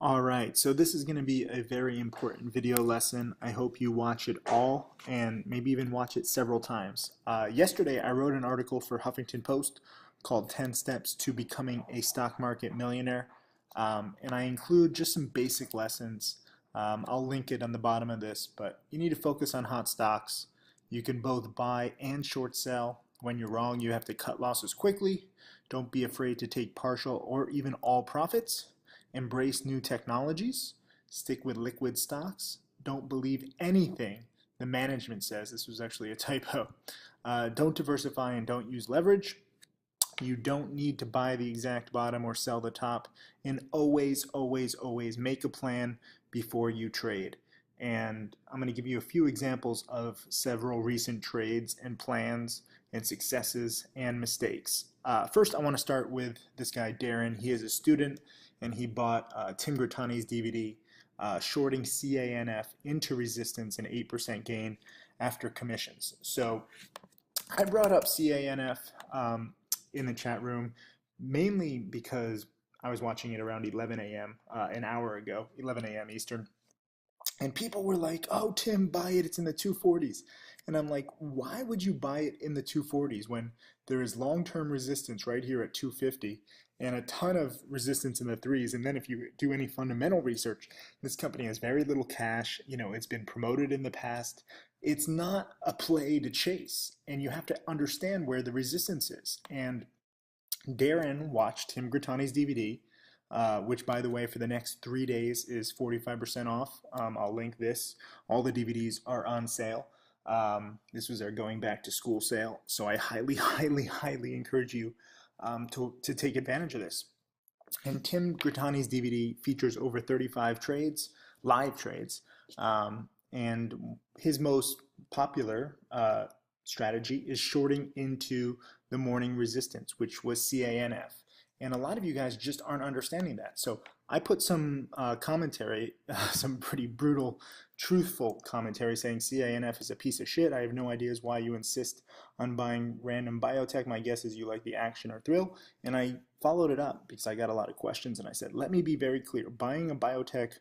All right, so this is going to be a very important video lesson. I hope you watch it all and maybe even watch it several times. Yesterday, I wrote an article for Huffington Post called 10 Steps to Becoming a Stock Market Millionaire, and I include just some basic lessons. I'll link it on the bottom of this, but you need to focus on hot stocks. You can both buy and short sell. When you're wrong, you have to cut losses quickly. Don't be afraid to take partial or even all profits. Embrace new technologies. Stick with liquid stocks. Don't believe anything the management says. This was actually a typo. Don't diversify and don't use leverage. You don't need to buy the exact bottom or sell the top. And always, always, always make a plan before you trade. And I'm going to give you a few examples of several recent trades and plans and successes and mistakes. First, I want to start with this guy, Darren. He is a student, and he bought Tim Grittani's DVD, shorting CANF into resistance and 8% gain after commissions. So I brought up CANF in the chat room mainly because I was watching it around 11 a.m. An hour ago, 11 a.m. Eastern. And people were like, oh, Tim, buy it. It's in the 240s. And I'm like, why would you buy it in the 240s when there is long-term resistance right here at 250 and a ton of resistance in the threes? And then if you do any fundamental research, this company has very little cash. You know, it's been promoted in the past. It's not a play to chase. And you have to understand where the resistance is. And Darren watched Tim Grittani's DVD. Which, by the way, for the next 3 days is 45% off. I'll link this. All the DVDs are on sale. This was our going back to school sale. So I highly, highly, highly encourage you to take advantage of this. And Tim Grittani's DVD features over 35 trades, live trades. And his most popular strategy is shorting into the morning resistance, which was CANF. And a lot of you guys just aren't understanding that. So I put some commentary, some pretty brutal, truthful commentary saying CANF is a piece of shit. I have no ideas why you insist on buying random biotech. My guess is you like the action or thrill. And I followed it up because I got a lot of questions. And I said, let me be very clear. Buying a biotech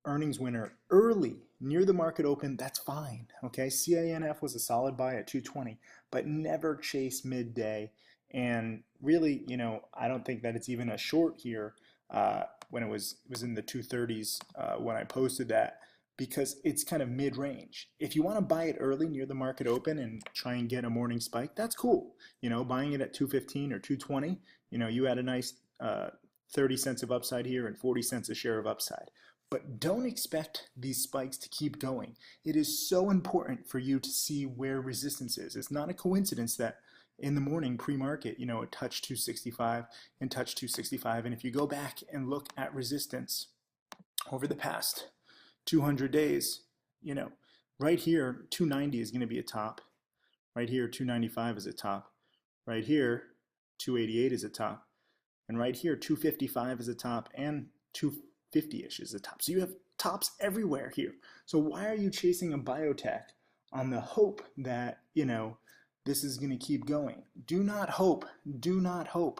earnings winner early, near the market open, that's fine. Okay, CANF was a solid buy at 220, but never chase midday. And really, you know, I don't think that it's even a short here when it was in the 230s when I posted that, because it's kind of mid-range. If you want to buy it early near the market open and try and get a morning spike, that's cool. You know, buying it at 215 or 220, you know, you had a nice 30 cents of upside here and 40 cents a share of upside. But don't expect these spikes to keep going. It is so important for you to see where resistance is. It's not a coincidence that in the morning pre-market, you know, it touched 265 and touched 265. And if you go back and look at resistance over the past 200 days, you know, right here, 290 is going to be a top. Right here, 295 is a top. Right here, 288 is a top. And right here, 255 is a top, and 250-ish is a top. So you have tops everywhere here. So why are you chasing a biotech on the hope that, you know, this is going to keep going? Do not hope. Do not hope.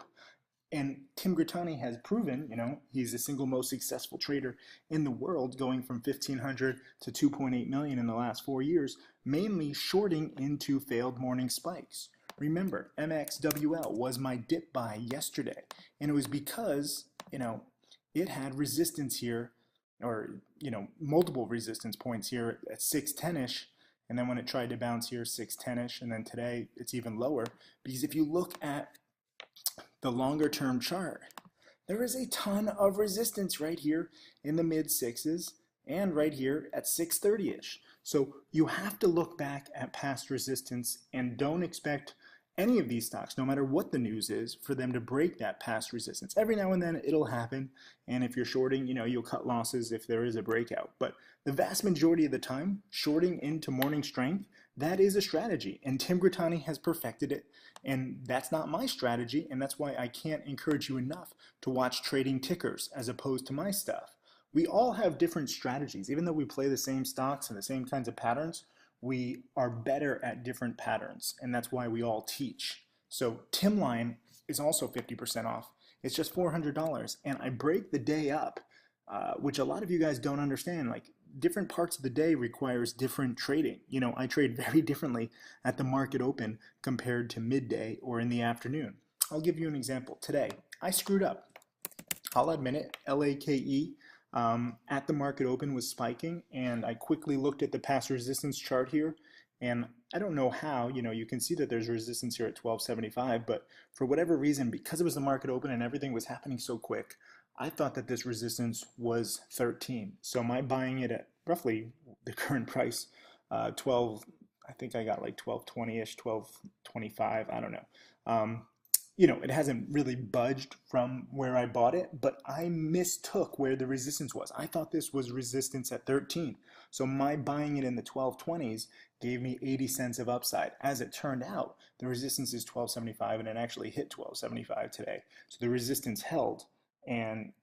And Tim Grittani has proven, you know, he's the single most successful trader in the world, going from 1,500 to 2.8 million in the last 4 years, mainly shorting into failed morning spikes. Remember, MXWL was my dip buy yesterday, and it was because, you know, it had resistance here, or, you know, multiple resistance points here at 610-ish. And then when it tried to bounce here, 610-ish, and then today it's even lower. Because if you look at the longer term chart, there is a ton of resistance right here in the mid sixes and right here at 630-ish. So you have to look back at past resistance and don't expect any of these stocks, no matter what the news is, for them to break that past resistance. Every now and then it'll happen, and if you're shorting, you know, you'll cut losses if there is a breakout. But the vast majority of the time, shorting into morning strength, that is a strategy, and Tim Grittani has perfected it, and that's not my strategy, and that's why I can't encourage you enough to watch trading tickers as opposed to my stuff. We all have different strategies. Even though we play the same stocks and the same kinds of patterns, we are better at different patterns, and that's why we all teach. So Timline is also 50% off. It's just $400, and I break the day up which a lot of you guys don't understand. Like, different parts of the day requires different trading. I trade very differently at the market open compared to midday or in the afternoon. I'll give you an example. Today, I screwed up. I'll admit it. LAKE at the market open was spiking, and I quickly looked at the past resistance chart here, and I don't know how, you can see that there's resistance here at 1275, but for whatever reason, because it was the market open and everything was happening so quick, I thought that this resistance was 13. So my buying it at roughly the current price, 12, I think I got like 1220-ish, 1225, I don't know. It hasn't really budged from where I bought it, but I mistook where the resistance was. I thought this was resistance at 13. So my buying it in the 1220s gave me 80 cents of upside. As it turned out, the resistance is 1275, and it actually hit 1275 today. So the resistance held. And,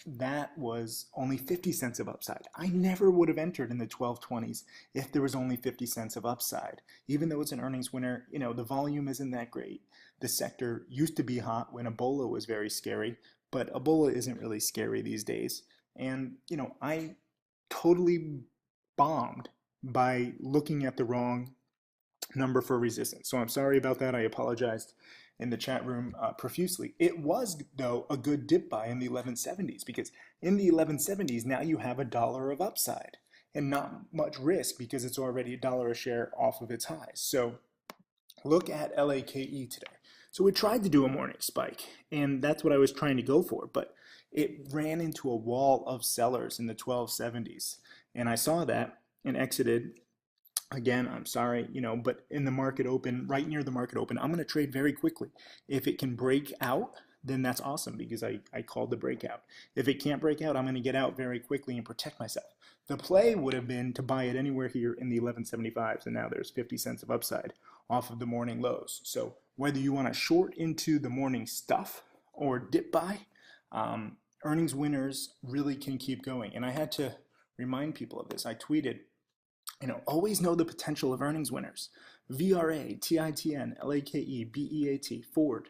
that was only 50 cents of upside. I never would have entered in the 1220s if there was only 50 cents of upside. Even though it's an earnings winner, the volume isn't that great. The sector used to be hot when Ebola was very scary, but Ebola isn't really scary these days. And, I totally bombed by looking at the wrong number for resistance. So I'm sorry about that. I apologized in the chat room profusely. It was, though, a good dip buy in the 1170s, because in the 1170s, now you have $1 of upside and not much risk because it's already $1 a share off of its highs. So look at LAKE today. So it tried to do a morning spike, and that's what I was trying to go for, but it ran into a wall of sellers in the 1270s. And I saw that and exited. Again, I'm sorry, but in the market open, right near the market open, I'm going to trade very quickly. If it can break out, then that's awesome because I called the breakout. If it can't break out, I'm going to get out very quickly and protect myself. The play would have been to buy it anywhere here in the 1175s, and now there's 50 cents of upside off of the morning lows. So whether you want to short into the morning stuff or dip buy, earnings winners really can keep going. And I had to remind people of this. I tweeted, always know the potential of earnings winners. VRA, TITN, LAKE, BEAT, Ford.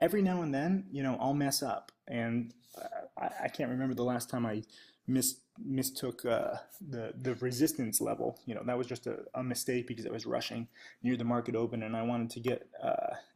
Every now and then, I'll mess up. And I can't remember the last time I mistook the resistance level. That was just a mistake because I was rushing near the market open and I wanted to get,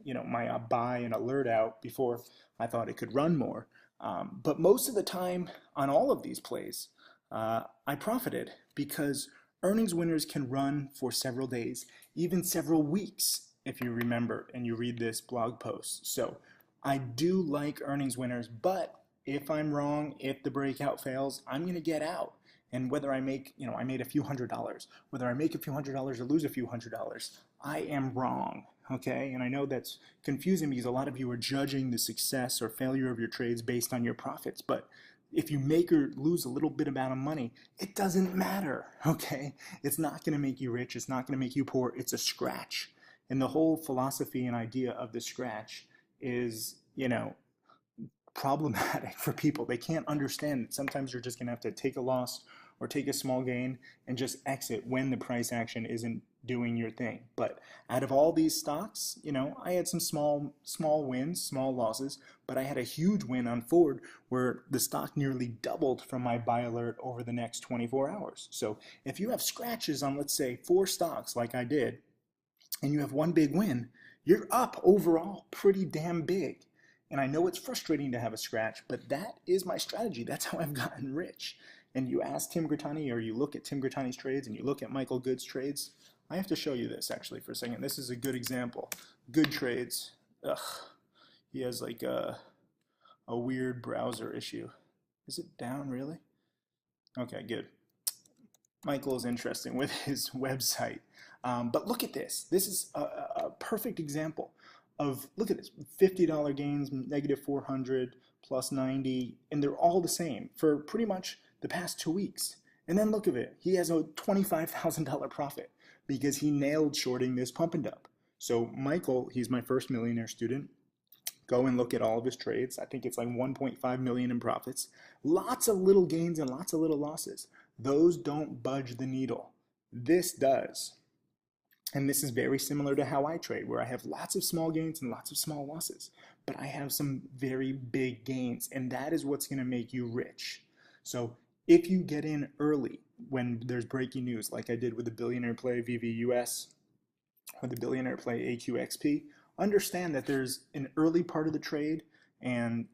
my buy and alert out before I thought it could run more. But most of the time on all of these plays, I profited because earnings winners can run for several days, even several weeks, if you remember and you read this blog post. So I do like earnings winners, but if I'm wrong, if the breakout fails, I'm going to get out. And whether I make, I made a few $100s, whether I make a few $100s or lose a few $100s, I am wrong. Okay, and I know that's confusing because a lot of you are judging the success or failure of your trades based on your profits, but if you make or lose a little bit amount of money, it doesn't matter, okay? It's not going to make you rich. It's not going to make you poor. It's a scratch. And the whole philosophy and idea of the scratch is, problematic for people. They can't understand that sometimes you're just going to have to take a loss or take a small gain and just exit when the price action isn't doing your thing. But out of all these stocks, I had some small wins, small losses, but I had a huge win on Ford where the stock nearly doubled from my buy alert over the next 24 hours. So if you have scratches on, let's say, 4 stocks like I did, and you have one big win, you're up overall pretty damn big. And I know it's frustrating to have a scratch, but that is my strategy. That's how I've gotten rich. And you ask Tim Grittani, or you look at Tim Grittani's trades, and you look at Michael Good's trades. I have to show you this, actually, for a second. This is a good example. Good trades. Ugh. He has like a weird browser issue. Is it down, really? Okay, good. Michael is interesting with his website. But look at this. This is a perfect example of, look at this, $50 gains, negative 400, plus 90, and they're all the same for pretty much the past 2 weeks. And then look at it. He has a $25,000 profit because he nailed shorting this pump and dump. So Michael, he's my first millionaire student. Go and look at all of his trades. I think it's like 1.5 million in profits. Lots of little gains and lots of little losses. Those don't budge the needle. This does. And this is very similar to how I trade, where I have lots of small gains and lots of small losses. But I have some very big gains, and that is what's going to make you rich. So if you get in early when there's breaking news, like I did with the billionaire play VVUS or the billionaire play AQXP, understand that there's an early part of the trade, and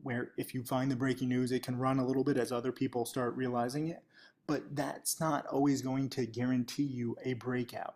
where if you find the breaking news, it can run a little bit as other people start realizing it, but that's not always going to guarantee you a breakout.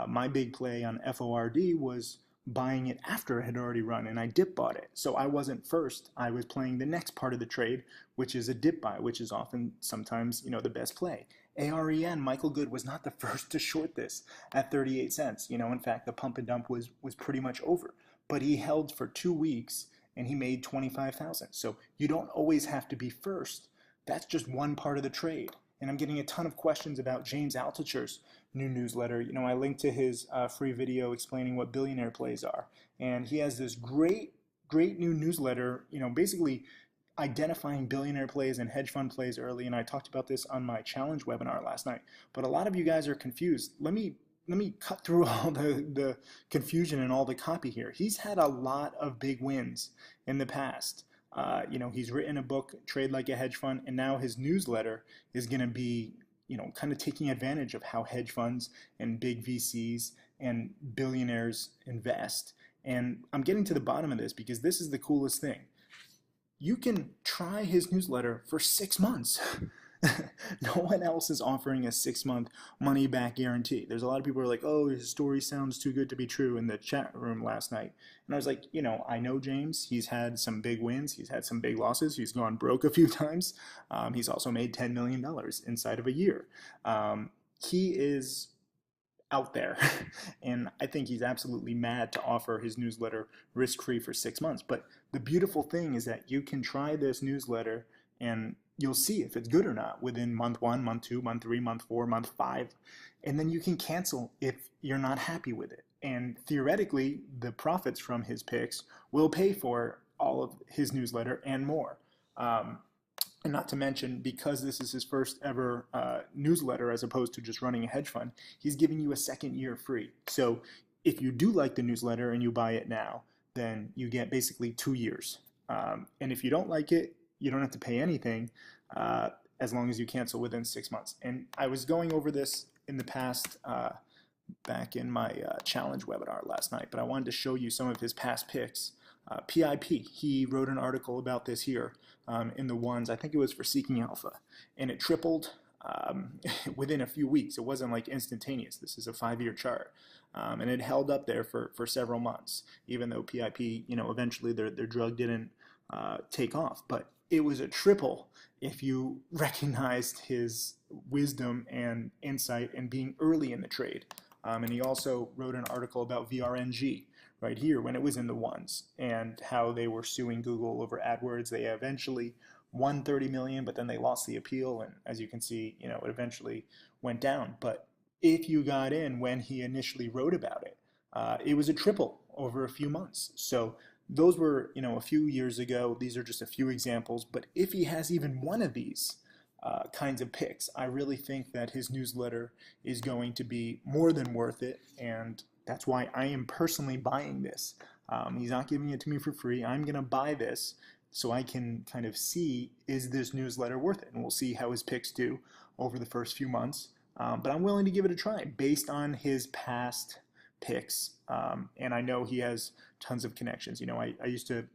My big play on FORD was buying it after it had already run, and I dip bought it. So I wasn't first. I was playing the next part of the trade, which is a dip buy, which is often sometimes the best play. AREN, Michael Good, was not the first to short this at 38 cents. In fact, the pump and dump was pretty much over. But he held for 2 weeks and he made 25,000. So you don't always have to be first. That's just one part of the trade. And I'm getting a ton of questions about James Altucher's new newsletter. I linked to his free video explaining what billionaire plays are. And he has this great new newsletter, basically identifying billionaire plays and hedge fund plays early. And I talked about this on my challenge webinar last night. But a lot of you guys are confused. Let me cut through all the confusion and all the copy here. He's had a lot of big wins in the past. He's written a book, Trade Like a Hedge Fund, and now his newsletter is going to be, kind of taking advantage of how hedge funds and big VCs and billionaires invest. And I'm getting to the bottom of this because this is the coolest thing. You can try his newsletter for 6 months. No one else is offering a 6-month money-back guarantee. There's a lot of people who are like, oh, his story sounds too good to be true in the chat room last night. And I was like, I know James. He's had some big wins. He's had some big losses. He's gone broke a few times. He's also made $10 million inside of a year. He is out there, and I think he's absolutely mad to offer his newsletter risk-free for 6 months. But the beautiful thing is that you can try this newsletter and you'll see if it's good or not within month 1, month 2, month 3, month 4, month 5, and then you can cancel if you're not happy with it. And theoretically, the profits from his picks will pay for all of his newsletter and more. And not to mention, because this is his first ever newsletter as opposed to just running a hedge fund, he's giving you a second year free. So if you do like the newsletter and you buy it now, then you get basically 2 years. And if you don't like it, you don't have to pay anything as long as you cancel within 6 months. And I was going over this in the past back in my challenge webinar last night, but I wanted to show you some of his past picks. PIP, he wrote an article about this here in the ones, I think it was for Seeking Alpha, and it tripled within a few weeks. It wasn't like instantaneous. This is a 5-year chart. And it held up there for several months, even though PIP, eventually their drug didn't take off. But it was a triple if you recognized his wisdom and insight and being early in the trade. And he also wrote an article about VRNG right here when it was in the ones and how they were suing Google over AdWords. They eventually won 30 million, but then they lost the appeal. And as you can see, it eventually went down. But if you got in when he initially wrote about it, it was a triple over a few months. So those were, a few years ago. These are just a few examples. But if he has even one of these kinds of picks, I really think that his newsletter is going to be more than worth it. And that's why I am personally buying this. He's not giving it to me for free. I'm going to buy this so I can kind of see, is this newsletter worth it? And we'll see how his picks do over the first few months. But I'm willing to give it a try based on his past picks. And I know he has tons of connections. I used to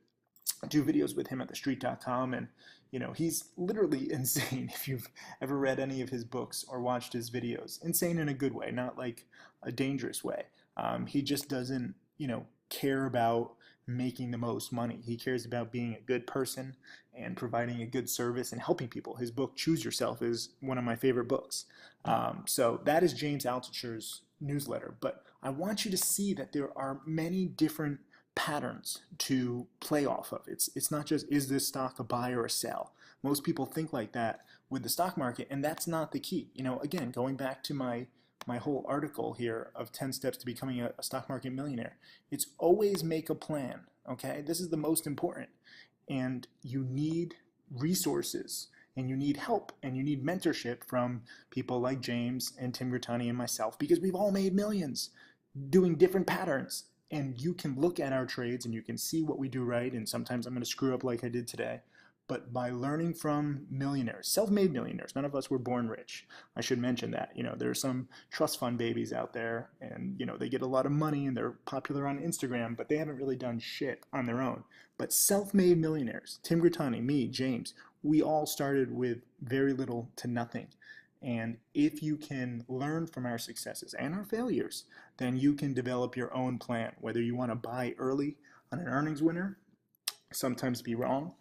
do videos with him at thestreet.com, and he's literally insane. If you've ever read any of his books or watched his videos, insane in a good way, not like a dangerous way. He just doesn't care about making the most money. He cares about being a good person and providing a good service and helping people. His book Choose Yourself is one of my favorite books. So that is James Altucher's newsletter. But I want you to see that there are many different patterns to play off of. It's not just, is this stock a buy or a sell? Most people think like that with the stock market, and that's not the key. Again, going back to my whole article here of 10 steps to becoming a stock market millionaire, it's always make a plan, okay? This is the most important. And you need resources, and you need help, and you need mentorship from people like James and Tim Grittani and myself, because we've all made millions doing different patterns. And you can look at our trades and you can see what we do right, and sometimes I'm going to screw up like I did today. but by learning from millionaires, self-made millionaires. None of us were born rich. I should mention that. There are some trust fund babies out there, and they get a lot of money and they're popular on Instagram, but they haven't really done shit on their own. But self-made millionaires, Tim Grittani, me, James, we all started with very little to nothing. And if you can learn from our successes and our failures, then you can develop your own plan, whether you want to buy early on an earnings winner, sometimes be wrong.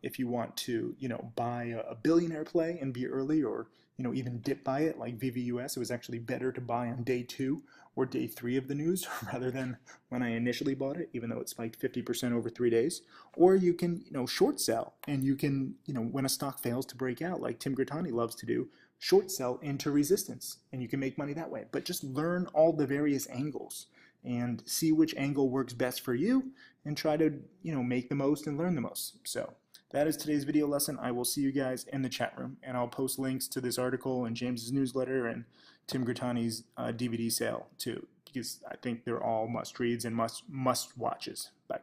If you want to, buy a billionaire play and be early, or even dip buy it like VVUS, it was actually better to buy on day 2 or day 3 of the news rather than when I initially bought it, even though it spiked 50% over 3 days. Or you can, short sell, and you can, when a stock fails to break out, like Tim Grittani loves to do, short sell into resistance, and you can make money that way. But just learn all the various angles and see which angle works best for you, and try to make the most and learn the most. So that is today's video lesson. I will see you guys in the chat room, and I'll post links to this article and James's newsletter and Tim Grittani's DVD sale too, because I think they're all must reads and must watches. Bye.